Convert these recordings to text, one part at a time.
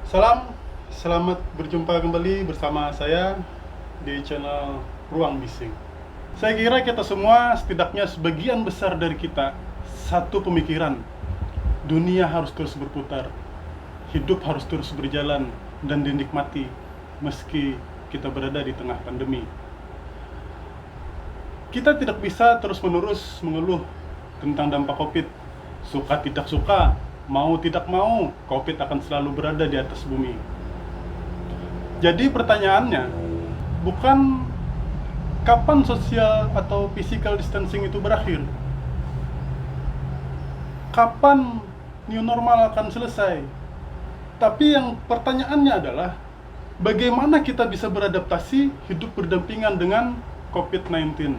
Salam, selamat berjumpa kembali bersama saya di channel Ruang Bising. Saya kira kita semua, setidaknya sebagian besar dari kita, satu pemikiran. Dunia harus terus berputar, hidup harus terus berjalan dan dinikmati meski kita berada di tengah pandemi. Kita tidak bisa terus-menerus mengeluh tentang dampak COVID. Suka tidak suka, mau tidak mau, COVID akan selalu berada di atas bumi. Jadi pertanyaannya, bukan kapan social atau physical distancing itu berakhir? Kapan new normal akan selesai? Tapi yang pertanyaannya adalah, bagaimana kita bisa beradaptasi hidup berdampingan dengan COVID-19?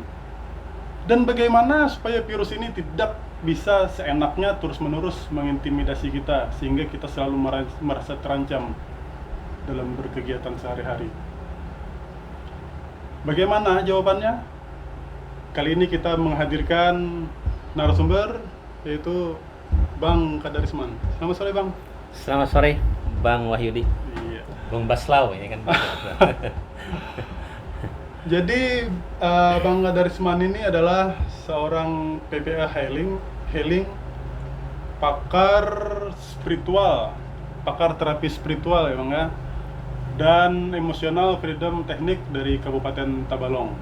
Dan bagaimana supaya virus ini tidak bisa seenaknya terus-menerus mengintimidasi kita sehingga kita selalu merasa terancam dalam berkegiatan sehari-hari. Bagaimana jawabannya? Kali ini kita menghadirkan narasumber, yaitu Bang Kadarisman. Selamat sore, Bang. Selamat sore, Bang Wahyudi. Iya. Bang Baslau ini kan. Jadi Bang Kadarisman ini adalah seorang PPA healing, pakar spiritual, pakar terapi spiritual ya Bang ya, dan emosional freedom teknik dari Kabupaten Tabalong.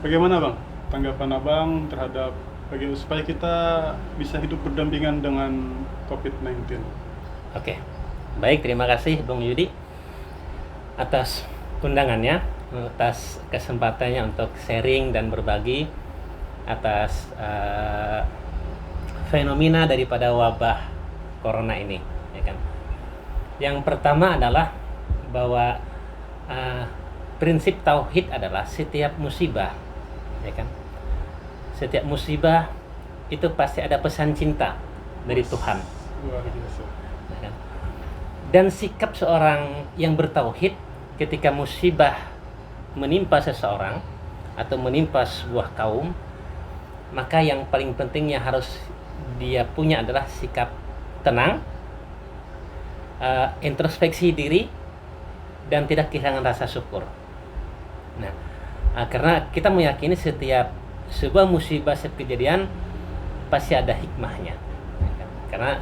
Bagaimana Bang tanggapan Abang terhadap supaya kita bisa hidup berdampingan dengan COVID-19? Oke, baik, terima kasih Bang Yudi atas undangannya, atas kesempatannya untuk sharing dan berbagi atas fenomena daripada wabah corona ini, ya kan. Yang pertama adalah bahwa prinsip tauhid adalah setiap musibah, ya kan. Setiap musibah itu pasti ada pesan cinta dari Tuhan. Luar biasa. Ya kan? Dan sikap seorang yang bertauhid ketika musibah menimpa seseorang atau menimpa sebuah kaum, maka yang paling pentingnya harus dia punya adalah sikap tenang, introspeksi diri, dan tidak kehilangan rasa syukur. Nah, karena kita meyakini setiap sebuah musibah, setiap kejadian pasti ada hikmahnya. Karena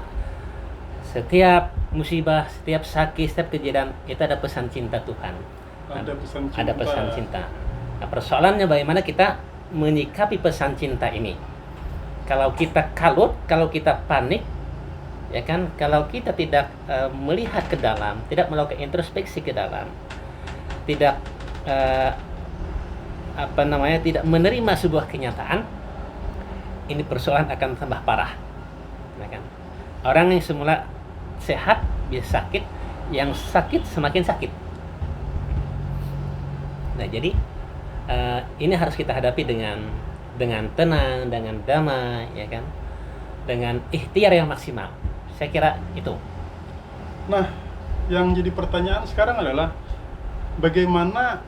setiap musibah, setiap sakit, setiap kejadian itu ada pesan cinta Tuhan. Ada pesan cinta. Ada pesan cinta. Nah, persoalannya bagaimana kita menyikapi pesan cinta ini. Kalau kita kalut, kalau kita panik, ya kan, kalau kita tidak melihat ke dalam, tidak melakukan introspeksi ke dalam, tidak tidak menerima sebuah kenyataan, ini persoalan akan tambah parah, ya kan? Orang yang semula sehat bisa sakit, yang sakit semakin sakit. Nah, jadi ini harus kita hadapi dengan tenang, dengan damai, ya kan, dengan ikhtiar yang maksimal. Saya kira itu. Nah, yang jadi pertanyaan sekarang adalah bagaimana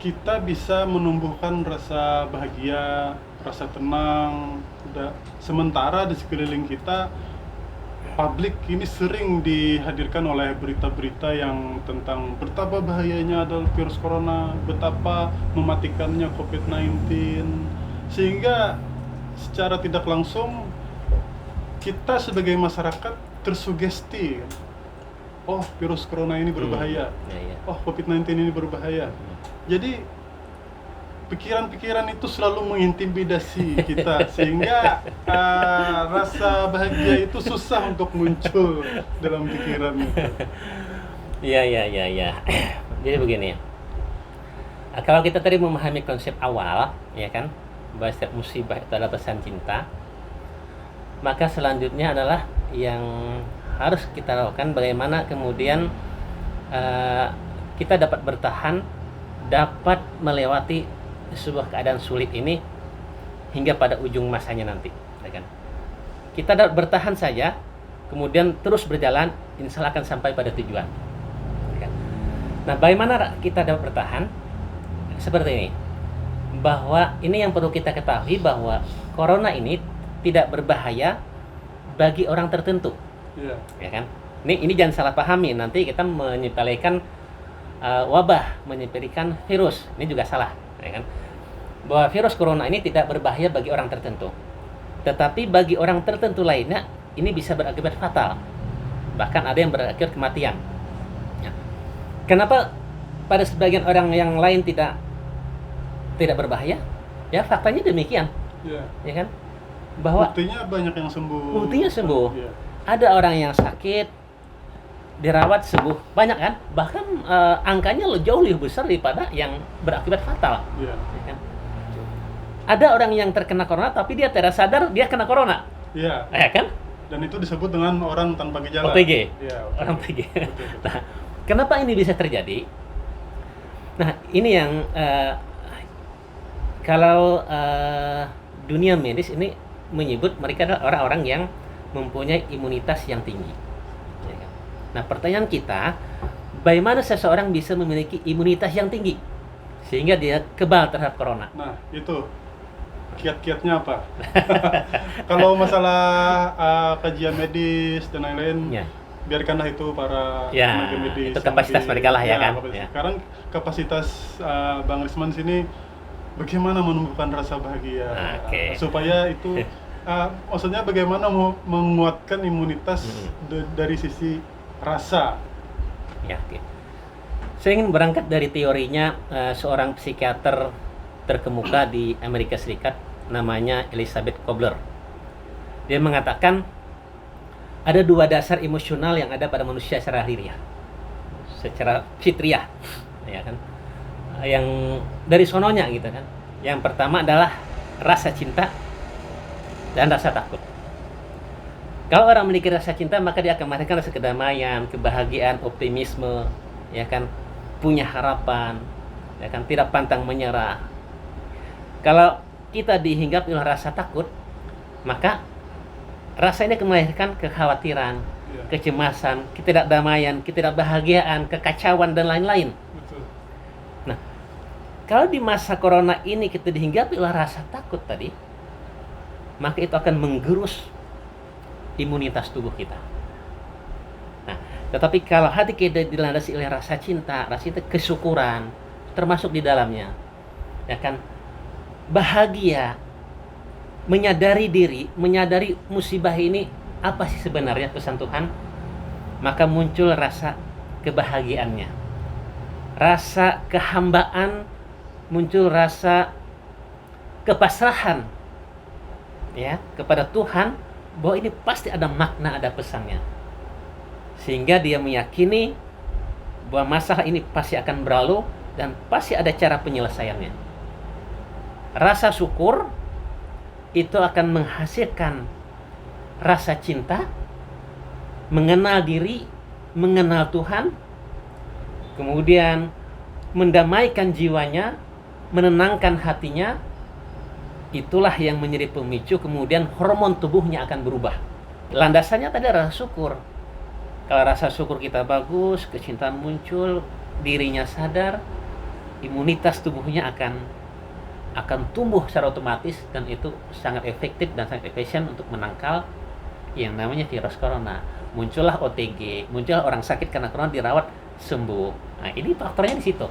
kita bisa menumbuhkan rasa bahagia, rasa tenang, sementara di sekeliling kita publik ini sering dihadirkan oleh berita-berita yang tentang betapa bahayanya adalah virus corona, betapa mematikannya COVID-19, sehingga secara tidak langsung kita sebagai masyarakat tersugesti, oh virus corona ini berbahaya, oh COVID-19 ini berbahaya. Jadi pikiran-pikiran itu selalu mengintimidasi kita sehingga rasa bahagia itu susah untuk muncul dalam pikiran itu. Iya. Jadi begini. Kalau kita tadi memahami konsep awal, ya kan, bahwa setiap musibah itu adalah pesan cinta, maka selanjutnya adalah yang harus kita lakukan bagaimana kemudian kita dapat bertahan, dapat melewati sebuah keadaan sulit ini hingga pada ujung masanya nanti, ya kan? Kita dapat bertahan saja, kemudian terus berjalan, insya Allah akan sampai pada tujuan, ya kan? Nah, bagaimana kita dapat bertahan? Seperti ini, bahwa ini yang perlu kita ketahui, bahwa corona ini tidak berbahaya bagi orang tertentu, ya kan? Ini jangan salah pahami, nanti kita menyepelekan wabah, menyepelekan virus. Ini juga salah, ya kan? Bahwa virus corona ini tidak berbahaya bagi orang tertentu. Tetapi bagi orang tertentu lainnya ini bisa berakibat fatal. Bahkan ada yang berakhir kematian. Ya. Kenapa pada sebagian orang yang lain tidak berbahaya? Ya faktanya demikian, Iya. ya kan? Bahwa Buktinya banyak yang sembuh. buktinya sembuh. Iya. Ada orang yang sakit dirawat sembuh banyak kan? Bahkan angkanya jauh lebih besar daripada yang berakibat fatal. Iya. Ya kan? Ada orang yang terkena corona tapi dia tidak sadar dia kena corona, Iya. ya kan? Dan itu disebut dengan orang tanpa gejala. OTG. Iya. Orang OTG. Betul. Nah, kenapa ini bisa terjadi? Nah, ini yang kalau dunia medis ini menyebut mereka adalah orang-orang yang mempunyai imunitas yang tinggi. Ya kan? Nah, pertanyaan kita, bagaimana seseorang bisa memiliki imunitas yang tinggi sehingga dia kebal terhadap corona? Nah, itu kiat-kiatnya apa? Kalau masalah kajian medis dan lain-lain, Ya. biarkanlah itu para Ya, tenaga medis. itu yang kapasitas lebih- mereka lah, ya kan? kapasitas. Ya. Sekarang kapasitas Bang Risman sini bagaimana menumbuhkan rasa bahagia Oke. supaya itu maksudnya bagaimana menguatkan imunitas dari sisi rasa. Ya, oke. Saya ingin berangkat dari teorinya seorang psikiater terkemuka di Amerika Serikat, namanya Elizabeth Kobler. Dia mengatakan ada dua dasar emosional yang ada pada manusia secara lahiriah, secara fitriah, ya kan? Yang dari sononya gitu kan. Yang pertama adalah rasa cinta dan rasa takut. Kalau orang memiliki rasa cinta, maka dia akan merasakan rasa kedamaian, kebahagiaan, optimisme, ya kan, punya harapan, ya kan, tidak pantang menyerah. Kalau kita dihinggapi oleh rasa takut, maka rasa ini akan melahirkan kekhawatiran, Iya. kecemasan, ketidakdamaian, ketidakbahagiaan, kekacauan dan lain-lain. Betul. Nah, kalau di masa corona ini kita dihinggapi oleh rasa takut tadi, maka itu akan menggerus imunitas tubuh kita. Nah, tetapi kalau hati kita dilandasi oleh rasa cinta, kesyukuran, termasuk di dalamnya, ya kan, bahagia, menyadari diri, menyadari musibah ini apa sih sebenarnya pesan Tuhan, maka muncul rasa kebahagiaannya, rasa kehambaan, muncul rasa kepasrahan, ya, kepada Tuhan, bahwa ini pasti ada makna, ada pesannya, sehingga dia meyakini bahwa masalah ini pasti akan berlalu dan pasti ada cara penyelesaiannya. Rasa syukur itu akan menghasilkan rasa cinta, mengenal diri, mengenal Tuhan, kemudian mendamaikan jiwanya, menenangkan hatinya. Itulah yang menjadi pemicu kemudian hormon tubuhnya akan berubah. Landasannya tadi rasa syukur. Kalau rasa syukur kita bagus, kecintaan muncul, dirinya sadar, imunitas tubuhnya akan tumbuh secara otomatis, dan itu sangat efektif dan sangat efisien untuk menangkal yang namanya virus corona. Muncullah OTG, muncullah orang sakit karena corona dirawat sembuh. Nah, ini faktornya di situ.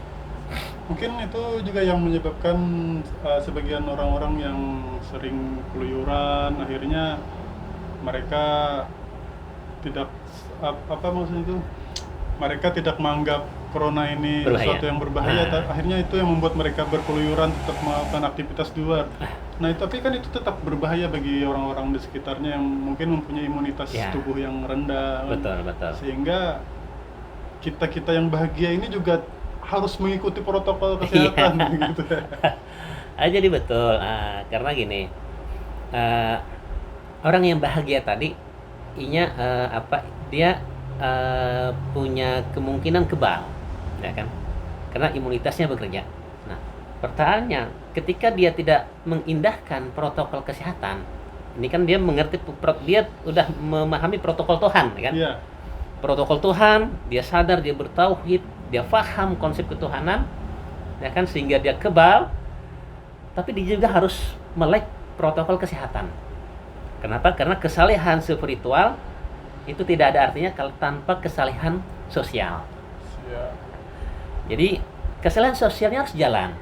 Mungkin itu juga yang menyebabkan sebagian orang-orang yang sering keluyuran, akhirnya mereka tidak apa maksudnya itu, mereka tidak menganggap corona ini Berbahaya. sesuatu yang berbahaya. Nah. Akhirnya itu yang membuat mereka berkeluyuran, tetap melakukan aktivitas di luar. Nah, tapi kan itu tetap berbahaya bagi orang-orang di sekitarnya yang mungkin mempunyai imunitas Ya. tubuh yang rendah. Betul. Sehingga kita yang bahagia ini juga harus mengikuti protokol kesehatan gitu. Jadi betul, karena gini, orang yang bahagia tadi, dia punya kemungkinan kebal, ya kan? Karena imunitasnya bekerja. Nah, pertanyaannya, ketika dia tidak mengindahkan protokol kesehatan, ini kan dia mengerti, dia udah memahami protokol Tuhan, ya kan? Iya. Protokol Tuhan, dia sadar, dia bertauhid, dia paham konsep ketuhanan, ya kan, sehingga dia kebal. Tapi dia juga harus melek protokol kesehatan. Kenapa? Karena kesalehan spiritual itu tidak ada artinya kalau tanpa kesalehan sosial. Siap. Jadi kesalahan sosialnya harus jalan.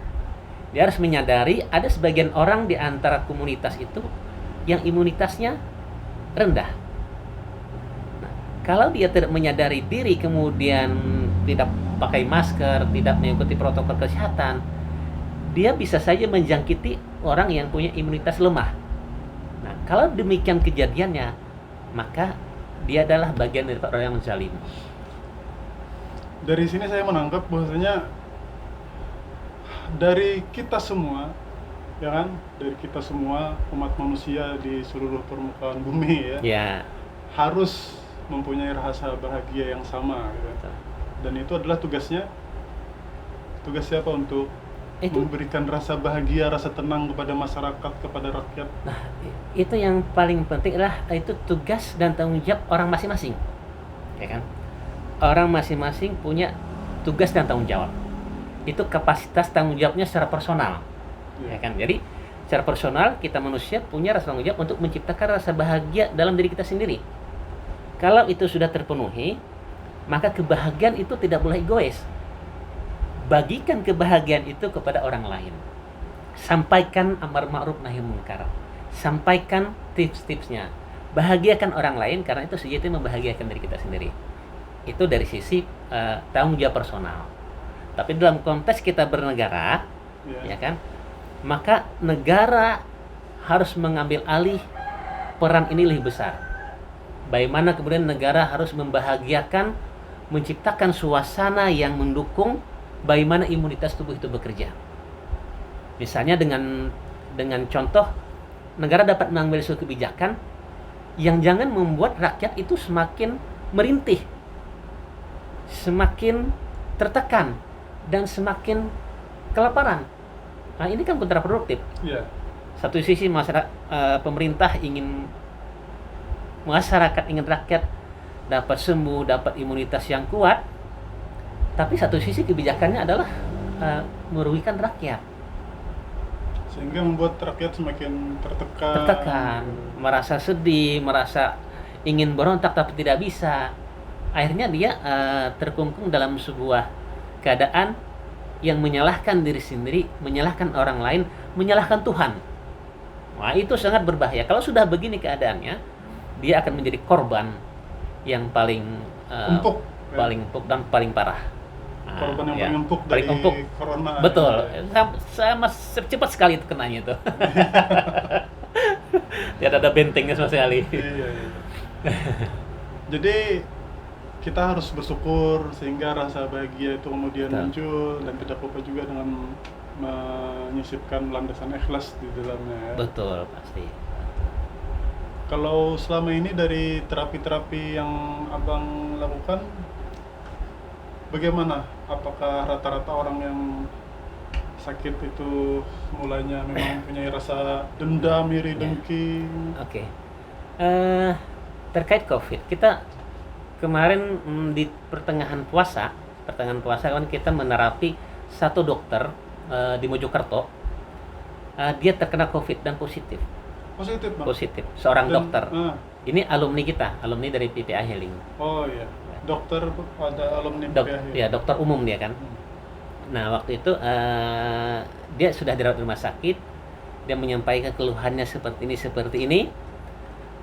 Dia harus menyadari ada sebagian orang di antara komunitas itu yang imunitasnya rendah. Nah, kalau dia tidak menyadari diri kemudian tidak pakai masker, tidak mengikuti protokol kesehatan, dia bisa saja menjangkiti orang yang punya imunitas lemah. Nah, kalau demikian kejadiannya, maka dia adalah bagian dari orang yang zalim. Dari sini saya menangkap bahwasanya dari kita semua, ya kan, dari kita semua umat manusia di seluruh permukaan bumi ya, Ya, harus mempunyai rasa bahagia yang sama, gitu. betul. Dan itu adalah tugasnya. Tugas siapa untuk Itu memberikan rasa bahagia, rasa tenang kepada masyarakat, kepada rakyat. Nah, itu yang paling penting adalah itu tugas dan tanggung jawab orang masing-masing. Ya kan? Orang masing-masing punya tugas dan tanggung jawab. Itu kapasitas tanggung jawabnya secara personal. Ya kan? Jadi, secara personal kita manusia punya rasa tanggung jawab untuk menciptakan rasa bahagia dalam diri kita sendiri. Kalau itu sudah terpenuhi, maka kebahagiaan itu tidak boleh egois. Bagikan kebahagiaan itu kepada orang lain. Sampaikan amar ma'ruf nahi munkar. Sampaikan tips-tipsnya. Bahagiakan orang lain karena itu sejatinya membahagiakan diri kita sendiri. Itu dari sisi tanggung jawab personal. Tapi dalam konteks kita bernegara, ya kan? Maka negara harus mengambil alih peran ini lebih besar. Bagaimana kemudian negara harus membahagiakan, menciptakan suasana yang mendukung bagaimana imunitas tubuh itu bekerja. Misalnya dengan contoh, negara dapat mengambil suatu kebijakan yang jangan membuat rakyat itu semakin merintih, semakin tertekan, dan semakin kelaparan. Nah, ini kan kontraproduktif. Satu sisi pemerintah ingin masyarakat, ingin rakyat dapat sembuh, dapat imunitas yang kuat, tapi satu sisi kebijakannya adalah merugikan rakyat. Sehingga membuat rakyat semakin tertekan, merasa sedih, merasa ingin berontak tapi tidak bisa. Akhirnya dia terkungkung dalam sebuah keadaan yang menyalahkan diri sendiri, menyalahkan orang lain, menyalahkan Tuhan. Wah, itu sangat berbahaya. Kalau sudah begini keadaannya, dia akan menjadi korban yang paling empuk dan paling parah. Korban yang paling empuk dari corona. Betul. Sama cepat sekali itu kenanya itu. Tidak ada bentengnya sama sekali. Iya. Jadi kita harus bersyukur sehingga rasa bahagia itu kemudian muncul, dan tidak lupa juga dengan menyisipkan landasan ikhlas di dalamnya. Betul, pasti. Kalau selama ini dari terapi-terapi yang Abang lakukan, bagaimana? Apakah rata-rata orang yang sakit itu mulanya memang punya rasa dendam, iri, dengki? Oke. Terkait COVID, kita kemarin di pertengahan puasa kan kita menerapi satu dokter di Mojokerto. Dia terkena COVID dan positif. Positif, seorang dokter. Ini alumni kita, alumni dari PPA Healing. Oh iya, dokter ada alumni PPA Healing. Ya, dokter umum dia kan. Nah, waktu itu dia sudah dirawat di rumah sakit. Dia menyampaikan keluhannya seperti ini.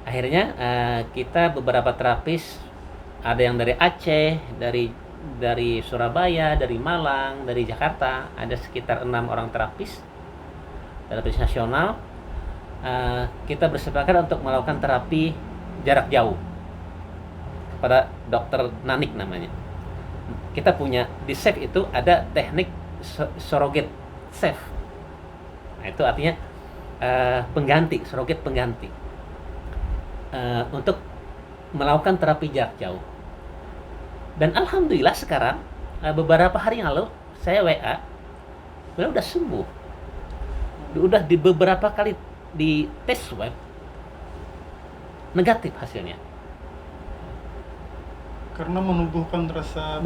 Akhirnya kita beberapa terapis, ada yang dari Aceh, dari Surabaya, dari Malang, dari Jakarta, ada sekitar 6 orang terapis nasional. Kita bersepakat untuk melakukan terapi jarak jauh kepada dokter Nanik namanya. Kita punya di SAFE itu ada teknik surrogate SAFE. Nah, itu artinya surrogate pengganti untuk melakukan terapi jarak jauh. Dan alhamdulillah sekarang beberapa hari yang lalu saya WA, beliau udah sembuh. Udah di beberapa kali di tes swab negatif hasilnya. Karena menumbuhkan rasa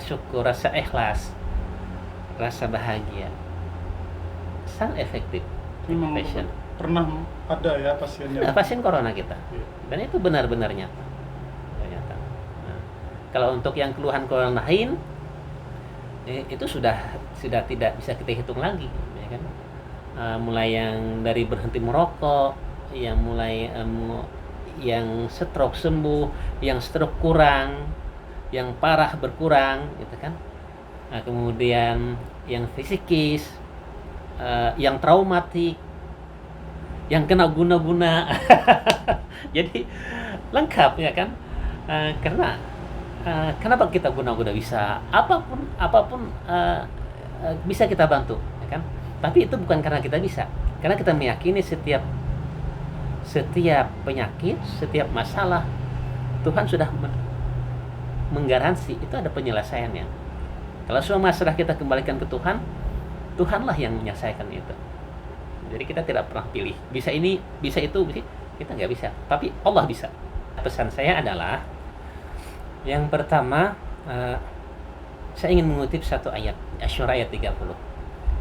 syukur, rasa ikhlas, rasa bahagia. Sangat efektif. pernah ada ya pasiennya. pasien corona kita. Iya. Dan itu benar-benar nyata. Ternyata. Nah, kalau untuk yang keluhan-keluhan lain, itu sudah tidak bisa kita hitung lagi, ya kan? Mulai yang dari berhenti merokok, yang mulai yang stroke sembuh, yang stroke kurang, yang parah berkurang, gitu kan? Nah, kemudian yang fisikis, yang traumatik, yang kena guna-guna. Jadi lengkap, ya kan? Karena kenapa kita guna-guna bisa apapun bisa kita bantu, ya kan? Tapi itu bukan karena kita bisa, karena kita meyakini setiap penyakit, setiap masalah Tuhan sudah menggaransi itu ada penyelesaiannya. Kalau semua masalah kita kembalikan ke Tuhan, Tuhanlah yang menyelesaikan itu. Jadi kita tidak pernah pilih bisa ini, bisa itu, kita nggak bisa. Tapi Allah bisa. Pesan saya adalah yang pertama, saya ingin mengutip satu ayat, Asy-Syura ayat 30.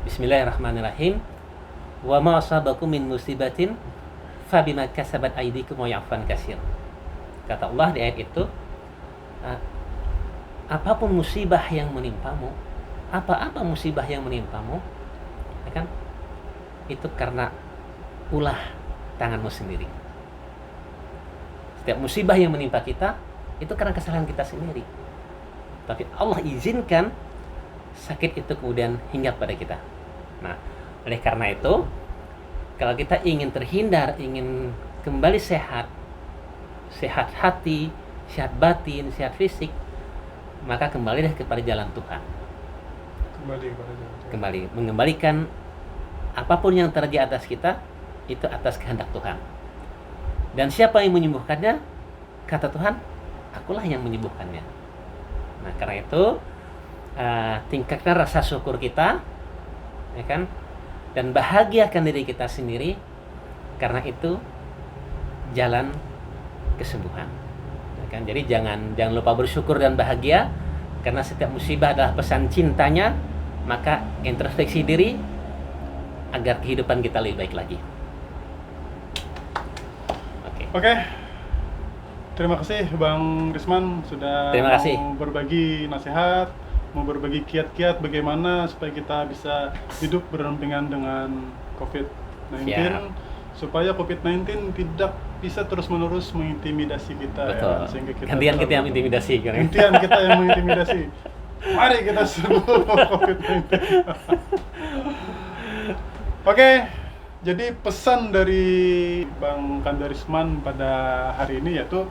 Bismillahirrahmanirrahim. Wa ma asabakum min musibatin fabima kasabat aydikum wa ya'fan katsir. Kata Allah di ayat itu, apapun musibah yang menimpamu, apa-apa musibah yang menimpamu, ya kan? Itu karena ulah tanganmu sendiri. Setiap musibah yang menimpa kita itu karena kesalahan kita sendiri. Tapi Allah izinkan sakit itu kemudian hinggap pada kita. Nah, oleh karena itu, kalau kita ingin terhindar, ingin kembali sehat, sehat hati, sehat batin, sehat fisik, maka kembalilah kepada jalan Tuhan. Kembali mengembalikan apapun yang terjadi atas kita itu atas kehendak Tuhan. Dan siapa yang menyembuhkannya? Kata Tuhan, akulah yang menyembuhkannya. Nah, karena itu tingkatkan rasa syukur kita, ya kan? Dan bahagiakan diri kita sendiri, karena itu jalan kesembuhan, ya kan? Jadi jangan lupa bersyukur dan bahagia, karena setiap musibah adalah pesan cintanya. Maka introspeksi diri agar kehidupan kita lebih baik lagi. Oke. Terima kasih Bang Risman sudah Terima kasih. mau berbagi nasihat, mau berbagi kiat-kiat bagaimana supaya kita bisa hidup berdampingan dengan COVID-19. Siap. Supaya COVID-19 tidak bisa terus-menerus mengintimidasi kita. Betul. Ya, sehingga Gantian kita yang intimidasi, kan? Gantian kita yang mengintimidasi. Mari kita serbu COVID-19. Oke, jadi pesan dari Bang Kandarisman pada hari ini yaitu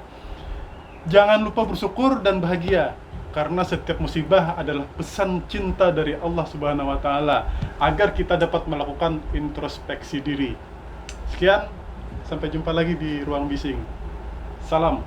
jangan lupa bersyukur dan bahagia, karena setiap musibah adalah pesan cinta dari Allah Subhanahu wa taala agar kita dapat melakukan introspeksi diri. Sekian, sampai jumpa lagi di Ruang Bising. Salam.